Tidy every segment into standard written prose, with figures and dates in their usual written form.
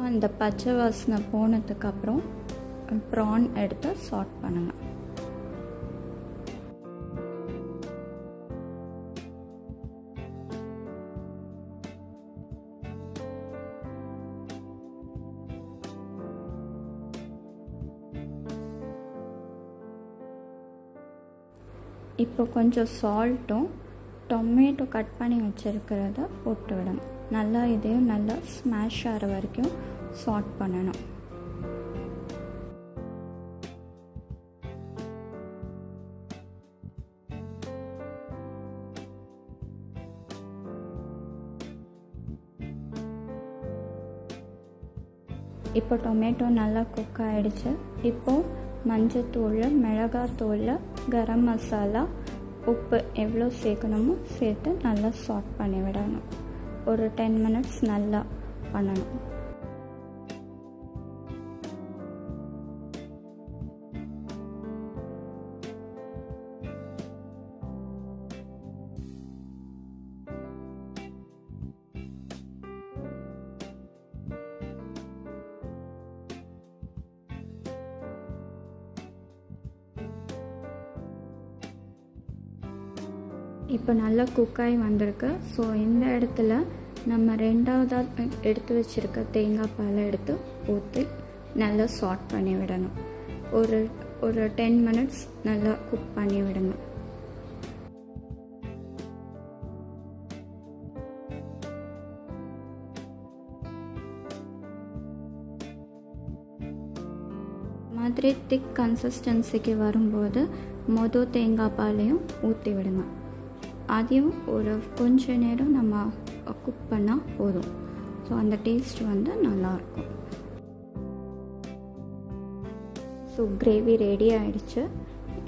இந்த பச்சை வாசனை போனதுக்கப்புறம் ப்ரான் எடுத்து சாட் பண்ணுங்கள். இப்போ கொஞ்சம் சால்ட்டும் டொமேட்டோ கட் பண்ணி வச்சுருக்கிறத போட்டு விடணும். நல்லா இதையும் நல்லா ஸ்மாஷ் ஆகிற வரைக்கும் சாட் பண்ணணும். இப்போ டொமேட்டோ நல்லா குக் ஆகிடுச்சு. இப்போது மஞ்சத்தூள், மிளகாத்தூள், கரம் மசாலா, உப்பு எவ்வளோ சேர்க்கணுமோ சேர்த்து நல்லா சாட் பண்ணி விடணும். ஒரு 10 மினிட்ஸ் நல்லா பண்ணணும். இப்போ நல்லா குக்காகி வந்திருக்கு. ஸோ இந்த இடத்துல நம்ம ரெண்டாவதாக எடுத்து வச்சுருக்க தேங்காய் பாலை எடுத்து ஊற்றி நல்லா சாட் பண்ணி விடணும். ஒரு 10 மினிட்ஸ் நல்லா குக் பண்ணி விடுங்க. மாதிரி திக் கன்சிஸ்டன்சிக்கு வரும்போது மொதல் தேங்காய் பாலையும் ஊற்றி விடுங்க. அதையும் ஒரு கொஞ்ச நேரம் நம்ம குக் பண்ணால் போதும். ஸோ அந்த டேஸ்ட் வந்து நல்லாயிருக்கும். ஸோ கிரேவி ரெடி ஆகிடுச்சு.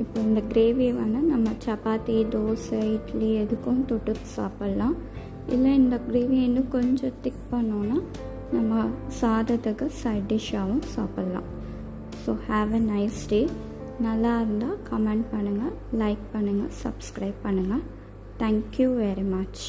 இப்போ இந்த கிரேவி வந்து நம்ம சப்பாத்தி, தோசை, இட்லி எதுக்கும் தொட்டு சாப்பிட்லாம். இல்லை இந்த கிரேவி இன்னும் கொஞ்சம் திக் பண்ணோன்னா நம்ம சாதத்துக்கு சைட் டிஷ்ஷாகவும் சாப்பிட்லாம். So have a nice day. நல்லா இருந்தால் கமெண்ட் பண்ணுங்கள், லைக் பண்ணுங்கள், சப்ஸ்கிரைப் பண்ணுங்கள். Thank you very much.